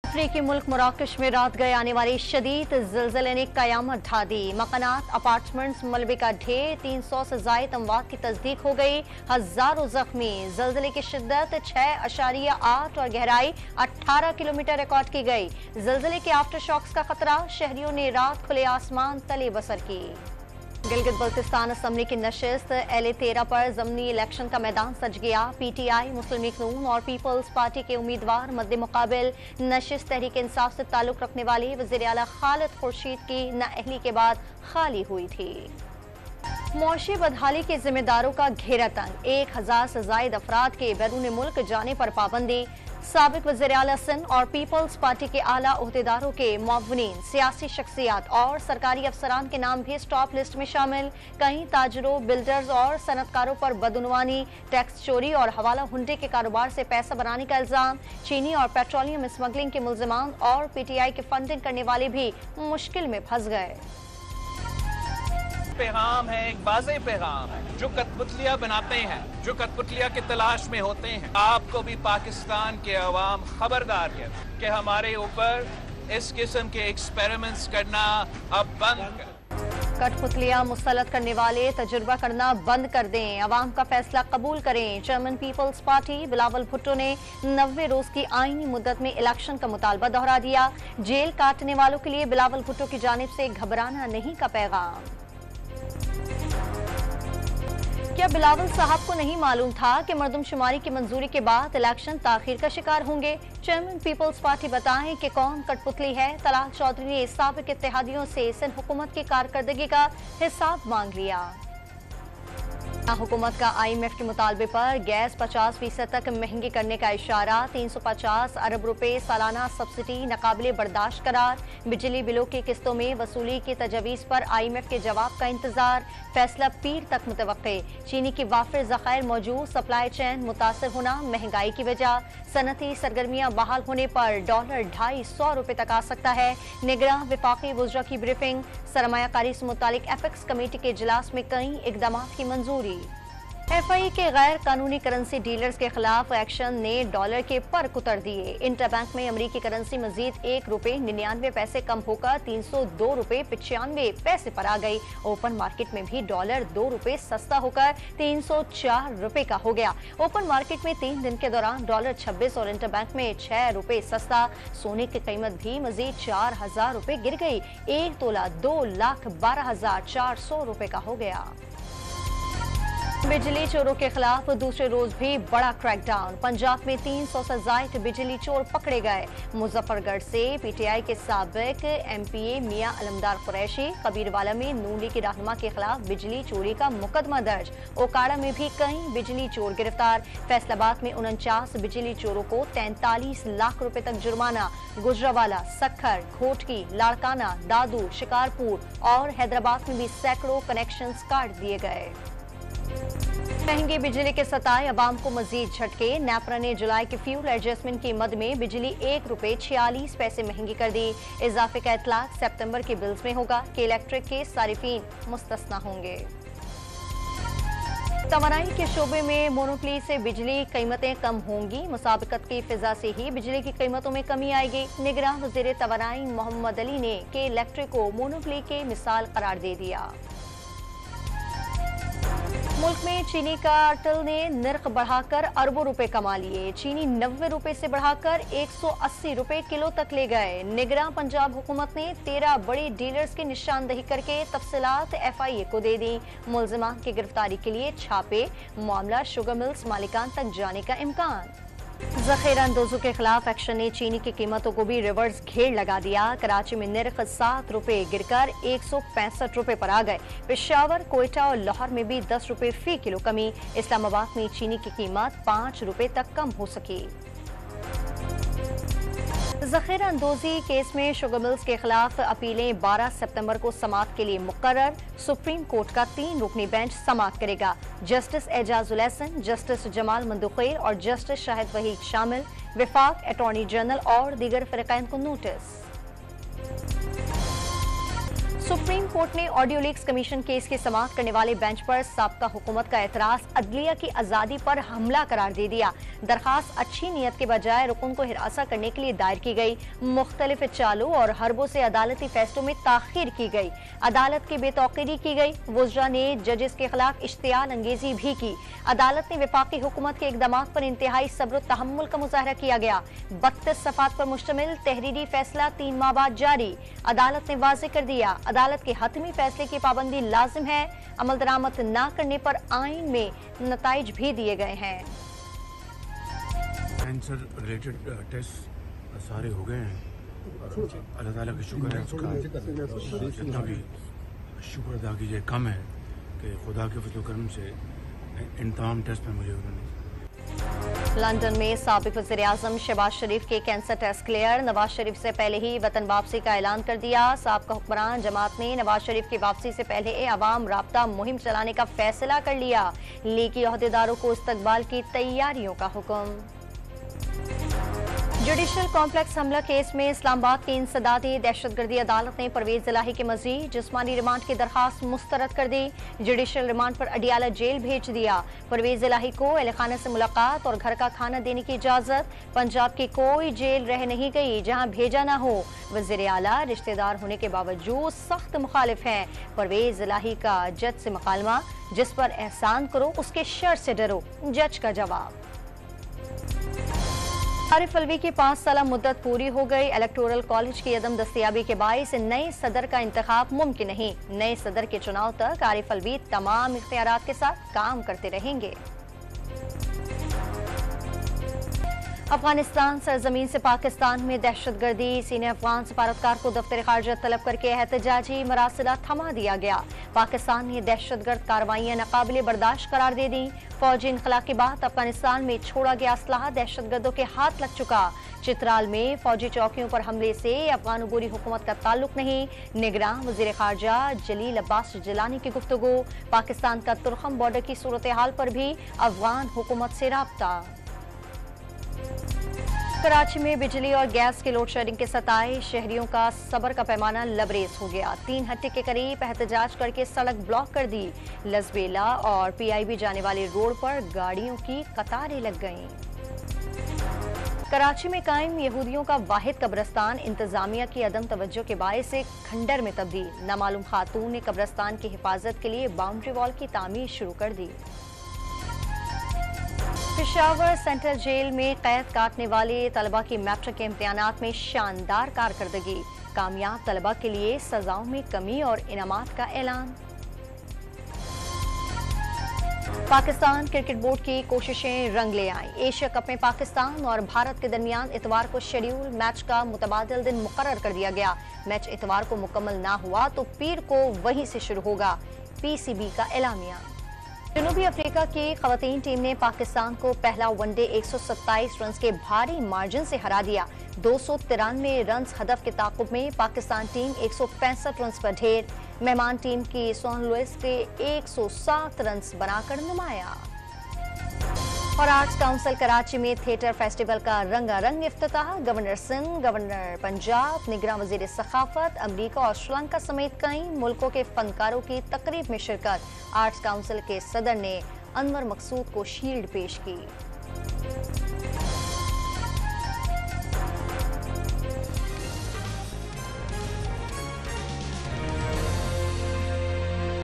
अफ्रीकी मुल्क मराकश में रात गए आने वाले शदीद ज़िलज़ले ने कयामत ढा दी। मकानात, अपार्टमेंट्स, मलबे का ढेर, 300 से ज़ायद अमवात की तस्दीक हो गई, हजारों जख्मी। ज़िलज़ले की शिद्दत 6.8 और गहराई 18 किलोमीटर रिकॉर्ड की गई। ज़िलज़ले के आफ्टर शॉक्स का खतरा, शहरियों ने रात खुले आसमान तले बसर की। गिलगित बल्तिस्तान असम्बली की नशिस्त LA-13 पर ज़मनी इलेक्शन का मैदान सज गया। PTI, मुस्लिम लीग नून और पीपल्स पार्टी के उम्मीदवार मद्दे मुकाबिल। नशिस्त तहरीक इंसाफ से ताल्लुक रखने वाली वज़ीर आला खालिद खुर्शीद की नाअहली के बाद खाली हुई थी। मुआशी बदहाली के जिम्मेदारों का घेरा तंग, 1000 से जायद अफराद के बैरून मुल्क जाने पर पाबंदी। साबिक वज़ीर आला सिंध और पीपल्स पार्टी के आला ओहदेदारों के मुअव्विनीन, सियासी शख्सियात और सरकारी अफसरान के नाम भी स्टॉप लिस्ट में शामिल। कई ताजरों, बिल्डर्स और सनतकारों पर बदउनवानी, टैक्स चोरी और हवाला हुंडे के कारोबार से पैसा बनाने का इल्जाम। चीनी और पेट्रोलियम स्मगलिंग के मुल्जिमान और PTI की फंडिंग करने वाले भी मुश्किल में फंस गए। पैगाम है, एक वाज़ेह पैगाम है। जो कठपुतलियां बनाते हैं, जो कठपुतलियां की तलाश में होते हैं, आपको भी पाकिस्तान के अवाम खबरदार है कि हमारे ऊपर इस किस्म के एक्सपेरिमेंट्स करना अब बंद कर। कठपुतलियां मुसल्लत करने वाले तजुर्बा करना बंद कर दें, अवाम का फैसला कबूल करें। चेयरमैन पीपल्स पार्टी बिलावल भुट्टो ने 90 रोज की आईनी मुद्दत में इलेक्शन का मुतालबा दोहरा दिया। जेल काटने वालों के लिए बिलावल भुट्टो की जानिब से घबराना नहीं का पैगाम। क्या बिलावल साहब को नहीं मालूम था कि मरदमशुमारी की मंजूरी के बाद इलेक्शन ताखीर का शिकार होंगे? चेयरमैन पीपल्स पार्टी बताएं कि कौन कठपुतली है। तलाल चौधरी ने साबिक इत्तेहादियों से सिंध हुकूमत की कारकर्दगी का हिसाब मांग लिया। हुकूमत का IMF के मुतालबे पर गैस 50% तक महंगी करने का इशारा। 350 अरब रुपए सालाना सब्सिडी नाकाबिले बर्दाश्त करार। बिजली बिलों की किस्तों में वसूली की तजवीज़ पर IMF के जवाब का इंतजार। फैसला पीर तक मुतवक्के। चीनी की वाफिर ज़खायर मौजूद, सप्लाई चैन मुतासर होना महंगाई की वजह। सनती सरगर्मियां बहाल होने पर डॉलर 250 रुपए तक आ सकता है। निगरान विफाकी वज़रा की ब्रीफिंग। सरमायाकारी से मुतालिक एपेक्स कमेटी के इजलास में कई इकदाम की मंजूरी। FI के गैर कानूनी करेंसी डीलर्स के खिलाफ एक्शन ने डॉलर के पर कुतर दिए। इंटरबैंक में अमरीकी करेंसी मजीद 1 रुपए 99 पैसे कम होकर 302 रुपए 95 पैसे पर आ गई। ओपन मार्केट में भी डॉलर 2 रुपए सस्ता होकर 304 रुपए का हो गया। ओपन मार्केट में 3 दिन के दौरान डॉलर 26 और इंटरबैंक में 6 रुपए सस्ता। सोने की कीमत भी मजीद 4000 रुपए गिर गई। 1 तोला 2,12,400 रुपए का हो गया। बिजली चोरों के खिलाफ दूसरे रोज भी बड़ा क्रैकडाउन। पंजाब में 300 से जायद बिजली चोर पकड़े गए। मुजफ्फरगढ़ से PTI के साबिक MPA मियां अलमदार कुरैशी। कबीरवाला में नून लीग के रहनुमा के खिलाफ बिजली चोरी का मुकदमा दर्ज। ओकाड़ा में भी कई बिजली चोर गिरफ्तार। फैसलाबाद में 49 बिजली चोरों को 43 लाख रुपए तक जुर्माना। गुजरावाला, सखर, घोटकी, लाड़काना, दादू, शिकारपुर और हैदराबाद में भी सैकड़ों कनेक्शंस काट दिए गए। महंगी बिजली के सताए अवाम को मजीद झटके। नेपरा ने जुलाई के फ्यूल एडजस्टमेंट की मद में बिजली 1 रुपए 46 पैसे महंगी कर दी। इजाफे का इतलाक सितंबर के बिल्स में होगा कि इलेक्ट्रिक के सारिफीन मुस्तस्ना होंगे। तवानाई के शोबे में मोनोपली से बिजली कीमतें कम होंगी। मुसाबकत की फिजा से ही बिजली की कीमतों में कमी आएगी। निगरान वज़ीर तवानाई मोहम्मद अली ने के इलेक्ट्रिक को मोनोपली के मिसाल करार दे दिया। मुल्क में चीनी कार्टेल ने निर्ख बढ़ाकर अरबों रुपए कमा लिए। चीनी 90 रुपए से बढ़ाकर 180 रुपए किलो तक ले गए। निगरान पंजाब हुकूमत ने 13 बड़े डीलर्स की निशानदही करके तफसीलात FIA को दे दी। मुल्जिमान की गिरफ्तारी के लिए छापे। मामला शुगर मिल्स मालिकान तक जाने का इम्कान। ज़ख़ीरा अंदोजों के खिलाफ एक्शन ने चीनी की कीमतों को भी रिवर्स घेर लगा दिया। कराची में निर्ख 7 रुपए गिरकर 165 रुपए पर आ गए। पेशावर, कोयटा और लाहौर में भी 10 रुपए फी किलो कमी। इस्लामाबाद में चीनी की कीमत 5 रुपए तक कम हो सकी। ज़ख़ीरा अंदोजी केस में शुगर मिल्स के खिलाफ अपीलें 12 सितंबर को समाअत के लिए मुकर्रर। सुप्रीम कोर्ट का 3 रुकनी बेंच समाअत करेगा। जस्टिस एजाजुल एहसन, जस्टिस जमाल मंदुखैर और जस्टिस शाहिद वहीद शामिल। विफाक, अटॉर्नी जनरल और दीगर फ़रीक़ैन को नोटिस। सुप्रीम कोर्ट ने ऑडियो लीक्स कमीशन केस की समाअत करने वाले बेंच पर साबका हुकूमत का एतराज अदलिया की आजादी पर हमला करार दे दिया। दरखास्त अच्छी नीयत के बजाय रुकन को हिरासा करने के लिए दायर की गई। मुख्तलिफ चालों और हरबों से अदालती फैसलों में ताखीर की गई। अदालत की बेतौकीरी की गई। वुज़रा ने जजेस के खिलाफ इश्तियाल अंगेजी भी की। अदालत ने विफाकी हुकूमत के इकदाम पर इंतहाई सब्र तहम्मुल का मुजाहरा किया गया। 32 सफ़ात पर मुश्तमिल तहरीरी फैसला 3 माह बाद जारी। अदालत ने वाज़ेह कर दिया, अदालत के हतमी फैसले की पाबंदी लाजिम है। अमल दरामद न करने पर आइन में नताइज भी दिए गए हैं। कैंसर रिलेटेड टेस्ट सारे हो गए हैं। अल्लाह ताला का शुक्र है, उसका जितना भी शुक्र अदा कीजिए कम है कि खुदा के फजल करम से इन तमाम टेस्ट में मुझे उन्होंने। लंदन में साबिक वज़ीर आज़म शहबाज शरीफ के cancer test clear. Nawaz Sharif से पहले ही वतन वापसी का ऐलान कर दिया। साबिक हुक्मरान जमात ने नवाज शरीफ की वापसी से पहले अवाम राब्ता मुहिम चलाने का फैसला कर लिया। लीगी ओहदेदारों को इस्तकबाल की तैयारियों का हुक्म। जुडिशल कॉम्प्लेक्स हमला केस में इस्लामाबाद की इंसदादी दहशतगर्दी अदालत ने परवेज इलाही के मजीद जिस्मानी रिमांड की दरखास्त मुस्तरद कर दी। जुडिशल रिमांड पर अडियाला जेल भेज दिया। परवेज इलाही को अहले खाना से मुलाकात और घर का खाना देने की इजाजत। पंजाब की कोई जेल रह नहीं गई जहां भेजा ना हो। वज़ीर आला रिश्तेदार होने के बावजूद सख्त मुखालिफ हैं। परवेज इलाही का जज से मुकालमा, जिस पर एहसान करो उसके शर से डरो। जज का जवाब। आरिफ अलवी की 5 साल मुद्दत पूरी हो गई। इलेक्टोरल कॉलेज की अदम दस्तयाबी के बायस नए सदर का इंतखाब मुमकिन नहीं। नए सदर के चुनाव तक आरिफ अलवी तमाम इख्तियारात के साथ काम करते रहेंगे। अफगानिस्तान सरजमीन से पाकिस्तान में दहशतगर्दी। सीनियर अफगान सफारतकार को दफ्तर खारजा तलब करके एहतजाजी मरासिला थमा दिया गया। पाकिस्तान ने दहशतगर्द कार्रवाइयां नाकाबिले बर्दाश्त करार दे दी। फौजी इनखला के बाद अफगानिस्तान में छोड़ा गया असलाह दहशतगर्दों के हाथ लग चुका। चित्राल में फौजी चौकियों पर हमले से अफगान उबूरी हुकूमत का ताल्लुक नहीं। निगरान वजीर खारजा जलील अब्बास जिलानी की गुफ्तगू। पाकिस्तान का तुर्खम बॉर्डर की सूरत हाल पर भी अफगान हुकूमत से राब्ता। कराची में बिजली और गैस की लोड शेडिंग के सताए शहरियों का सब्र का पैमाना लबरेज हो गया। 3 हट्टे के करीब एहतजाज करके सड़क ब्लॉक कर दी। लसबेला और PIB जाने वाले रोड पर गाड़ियों की कतारें लग गईं। कराची में कायम यहूदियों का वाहिद कब्रिस्तान इंतजामिया की अदम तवज्जो के बायस से खंडर में तब्दील। नामालूम खातून ने कब्रिस्तान की हिफाजत के लिए बाउंड्री वॉल की तामीर शुरू कर दी। पेशावर सेंट्रल जेल में कैद काटने वाले तलबा की मैट्रिक के इम्तिहानात में शानदार कारकर्दगी। कामयाब तलबा के लिए सजाओं में कमी और इनामात का ऐलान। पाकिस्तान क्रिकेट बोर्ड की कोशिशें रंग ले आईं। एशिया कप में पाकिस्तान और भारत के दरमियान इतवार को शेड्यूल मैच का मुतबादिल दिन मुकर्रर कर दिया गया। मैच इतवार को मुकम्मल ना हुआ तो पीर को वहीं से शुरू होगा। PCB का एलामिया। जनूबी अफ्रीका की खवातीन टीम ने पाकिस्तान को पहला वनडे 127 रन के भारी मार्जिन से हरा दिया। 293 रन हदफ के ताकुब में पाकिस्तान टीम 165 रन पर ढेर। मेहमान टीम की सोहन लुइस के 107 रन बनाकर नुमाया। और आर्ट्स काउंसिल कराची में थिएटर फेस्टिवल का रंगारंग इफ्तिताह। गवर्नर सिंध, गवर्नर पंजाब, निगरान वजीर सखाफत, अमरीका और श्रीलंका समेत कई मुल्कों के फनकारों की तकरीब में शिरकत। आर्ट्स काउंसिल के सदर ने अनवर मकसूद को शील्ड पेश की।